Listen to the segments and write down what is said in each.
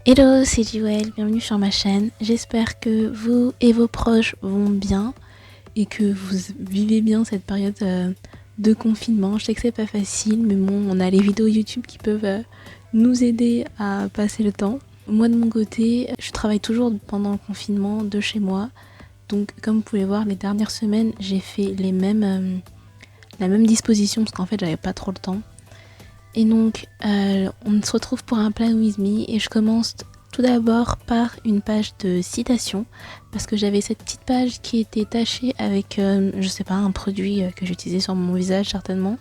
Hello, c'est Joël, bienvenue sur ma chaîne. J'espère que vous et vos proches vont bien et que vous vivez bien cette période de confinement. Je sais que c'est pas facile, mais bon, on a les vidéos YouTube qui peuvent nous aider à passer le temps. Moi de mon côté, je travaille toujours pendant le confinement de chez moi. Donc comme vous pouvez voir, les dernières semaines, j'ai fait la même disposition parce qu'en fait, j'avais pas trop le temps. Et donc, on se retrouve pour un Plan With Me et je commence tout d'abord par une page de citation parce que j'avais cette petite page qui était tachée avec, je sais pas, un produit que j'utilisais sur mon visage certainement.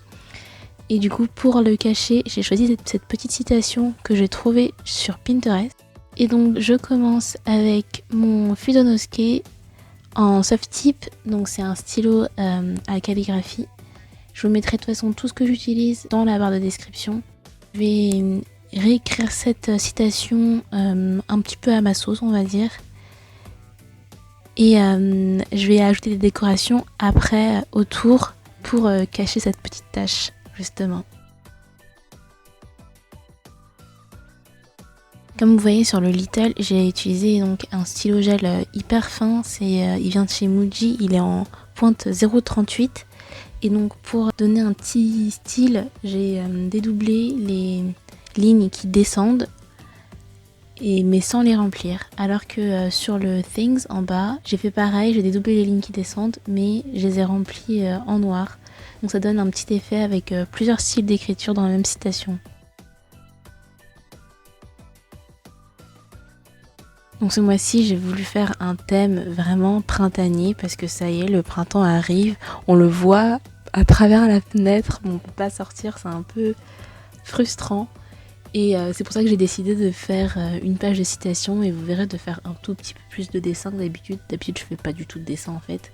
Et du coup, pour le cacher, j'ai choisi cette petite citation que j'ai trouvée sur Pinterest. Et donc, je commence avec mon Fudonosuke en soft tip, donc c'est un stylo à calligraphie. Je vous mettrai de toute façon tout ce que j'utilise dans la barre de description. Je vais réécrire cette citation un petit peu à ma sauce, on va dire. Et je vais ajouter des décorations après autour pour cacher cette petite tache, justement. Comme vous voyez sur le Little, j'ai utilisé donc un stylo gel hyper fin. Il vient de chez Muji, il est en pointe 0,38. Et donc pour donner un petit style, j'ai dédoublé les lignes qui descendent mais sans les remplir. Alors que sur le Things en bas, j'ai fait pareil, j'ai dédoublé les lignes qui descendent mais je les ai remplies en noir. Donc ça donne un petit effet avec plusieurs styles d'écriture dans la même citation. Donc ce mois-ci, j'ai voulu faire un thème vraiment printanier parce que ça y est, le printemps arrive, on le voit à travers la fenêtre, mais on peut pas sortir, c'est un peu frustrant. Et c'est pour ça que j'ai décidé de faire une page de citation et vous verrez de faire un tout petit peu plus de dessin que d'habitude. D'habitude, je fais pas du tout de dessin en fait.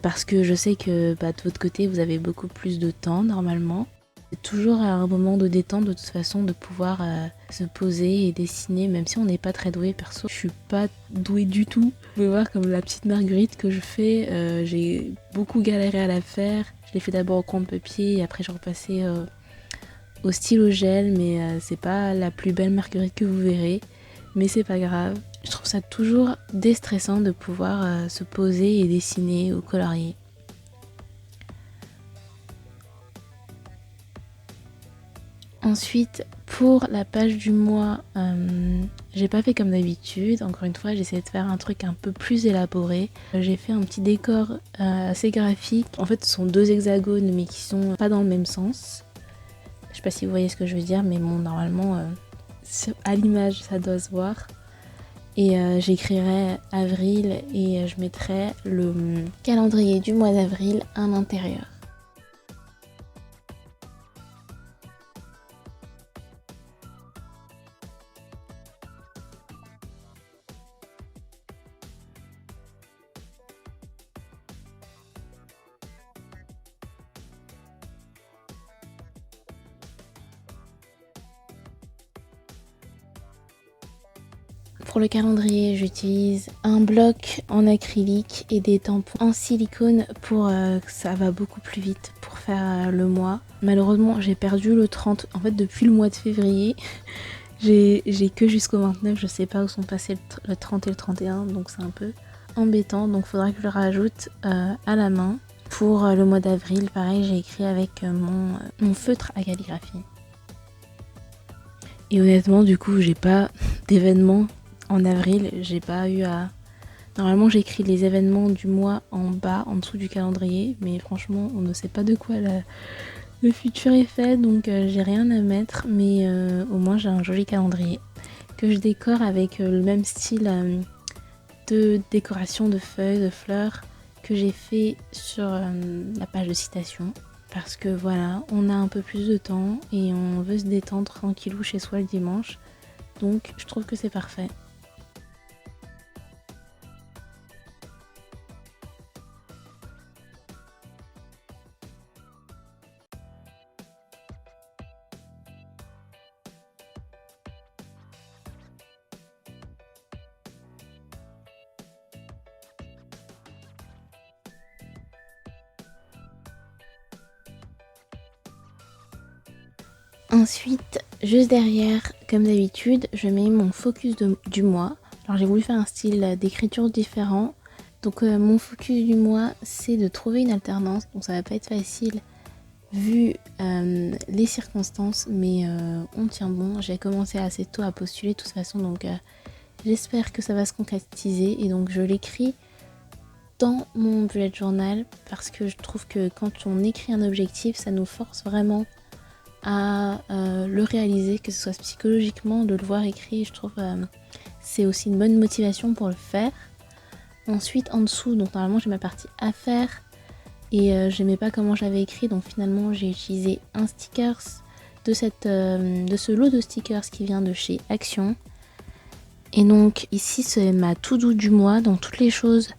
Parce que je sais que de votre côté, vous avez beaucoup plus de temps normalement. C'est toujours un moment de détente de toute façon de pouvoir se poser et dessiner, même si on n'est pas très doué. Perso, je suis pas douée du tout. Vous pouvez voir comme la petite marguerite que je fais, j'ai beaucoup galéré à la faire. Je l'ai fait d'abord au compte-papier et après je repassais au stylo gel, mais c'est pas la plus belle marguerite que vous verrez. Mais c'est pas grave. Je trouve ça toujours déstressant de pouvoir se poser et dessiner au colorier. Ensuite, pour la page du mois, j'ai pas fait comme d'habitude. Encore une fois, j'ai essayé de faire un truc un peu plus élaboré. J'ai fait un petit décor assez graphique. En fait, ce sont deux hexagones, mais qui sont pas dans le même sens. Je sais pas si vous voyez ce que je veux dire, mais bon, normalement, à l'image, ça doit se voir. Et j'écrirai avril et je mettrai le calendrier du mois d'avril à l'intérieur. Pour le calendrier, j'utilise un bloc en acrylique et des tampons en silicone pour que ça va beaucoup plus vite pour faire le mois. Malheureusement, j'ai perdu le 30. En fait, depuis le mois de février, j'ai que jusqu'au 29. Je sais pas où sont passés le 30 et le 31, donc c'est un peu embêtant. Donc, il faudra que je le rajoute à la main. Pour le mois d'avril, pareil, j'ai écrit avec mon feutre à calligraphie. Et honnêtement, du coup, j'ai pas d'événement en avril. J'ai pas eu à... Normalement, j'écris les événements du mois en bas, en dessous du calendrier. Mais franchement, on ne sait pas de quoi le futur est fait. Donc, j'ai rien à mettre. Mais au moins, j'ai un joli calendrier que je décore avec le même style de décoration de feuilles, de fleurs que j'ai fait sur la page de citation. Parce que voilà, on a un peu plus de temps et on veut se détendre tranquillou chez soi le dimanche. Donc je trouve que c'est parfait. Ensuite, juste derrière, comme d'habitude, je mets mon focus du mois. Alors j'ai voulu faire un style d'écriture différent. Donc mon focus du mois, c'est de trouver une alternance. Donc ça va pas être facile vu les circonstances, mais on tient bon. J'ai commencé assez tôt à postuler de toute façon, donc j'espère que ça va se concrétiser. Et donc je l'écris dans mon bullet journal parce que je trouve que quand on écrit un objectif, ça nous force vraiment à le réaliser, que ce soit psychologiquement, de le voir écrit. Je trouve c'est aussi une bonne motivation pour le faire. Ensuite, en dessous, donc normalement j'ai ma partie à faire et j'aimais pas comment j'avais écrit, donc finalement j'ai utilisé un stickers de ce lot de stickers qui vient de chez Action. Et donc ici c'est ma to-do du mois, donc toutes les choses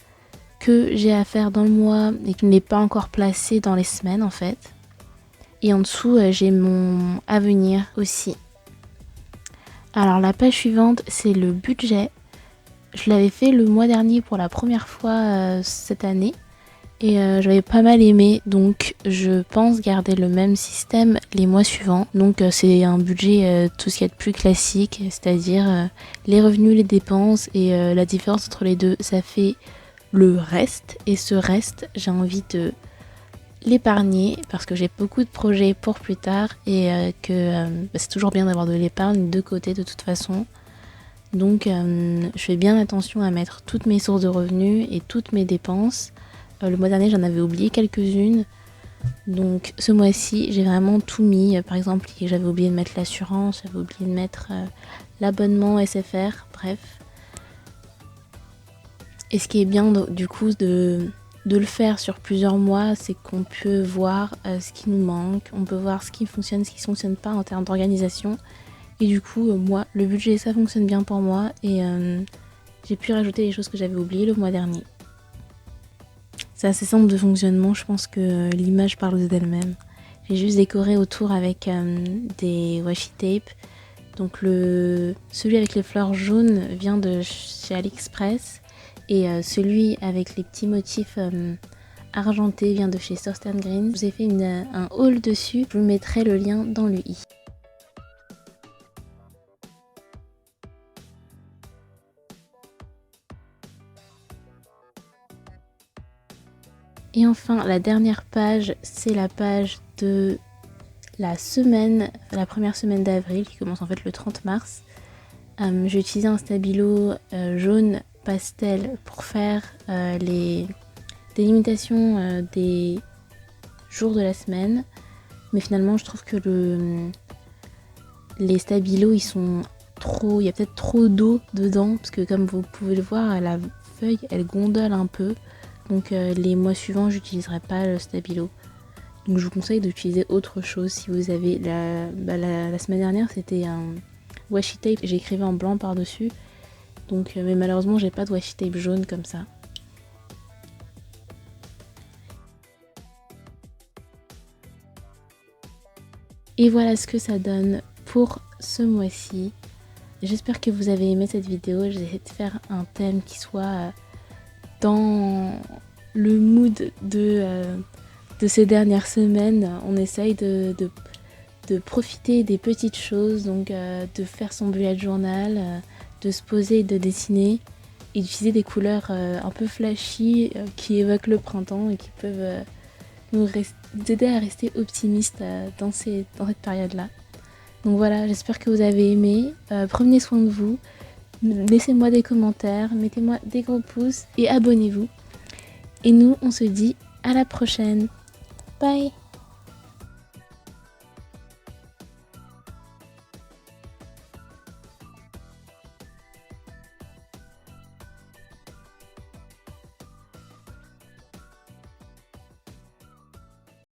que j'ai à faire dans le mois et qui ne l'ai pas encore placé dans les semaines en fait. Et en dessous j'ai mon à venir aussi. Alors la page suivante c'est le budget. Je l'avais fait le mois dernier pour la première fois cette année et j'avais pas mal aimé, donc je pense garder le même système les mois suivants. Donc c'est un budget tout ce qu'il y a de plus classique, c'est-à-dire les revenus, les dépenses et la différence entre les deux, ça fait le reste. Et ce reste, j'ai envie de l'épargner parce que j'ai beaucoup de projets pour plus tard et c'est toujours bien d'avoir de l'épargne de côté de toute façon. Donc je fais bien attention à mettre toutes mes sources de revenus et toutes mes dépenses. Le mois dernier j'en avais oublié quelques-unes. Donc ce mois-ci j'ai vraiment tout mis. Par exemple j'avais oublié de mettre l'assurance, j'avais oublié de mettre l'abonnement SFR, bref. Et ce qui est bien du coup de le faire sur plusieurs mois, c'est qu'on peut voir ce qui nous manque, on peut voir ce qui fonctionne, ce qui ne fonctionne pas en termes d'organisation. Et du coup, moi, le budget, ça fonctionne bien pour moi et j'ai pu rajouter les choses que j'avais oubliées le mois dernier. C'est assez simple de fonctionnement, je pense que l'image parle d'elle-même. J'ai juste décoré autour avec des washi tape. Donc celui avec les fleurs jaunes vient de chez AliExpress et celui avec les petits motifs argentés vient de chez Southern Green. Je vous ai fait un haul dessus, je vous mettrai le lien dans le i. Et enfin, la dernière page, c'est la page de la première semaine d'avril, qui commence en fait le 30 mars. J'ai utilisé un stabilo jaune pastel pour faire les délimitations des jours de la semaine. Mais finalement, je trouve que les stabilos, ils sont trop... Il y a peut-être trop d'eau dedans, parce que comme vous pouvez le voir, la feuille, elle gondole un peu. Donc les mois suivants, j'utiliserai pas le stabilo. Donc je vous conseille d'utiliser autre chose si vous avez... La semaine dernière, c'était un washi tape. J'écrivais en blanc par-dessus. Donc, mais malheureusement, j'ai pas de washi tape jaune comme ça. Et voilà ce que ça donne pour ce mois-ci. J'espère que vous avez aimé cette vidéo. J'ai essayé de faire un thème qui soit dans le mood de ces dernières semaines. On essaye de profiter des petites choses, donc de faire son bullet journal, de se poser et de dessiner et d'utiliser des couleurs un peu flashy qui évoquent le printemps et qui peuvent nous aider à rester optimistes dans cette période-là. Donc voilà, j'espère que vous avez aimé. Prenez soin de vous. Laissez-moi des commentaires, mettez-moi des gros pouces et abonnez-vous. Et nous, on se dit à la prochaine. Bye!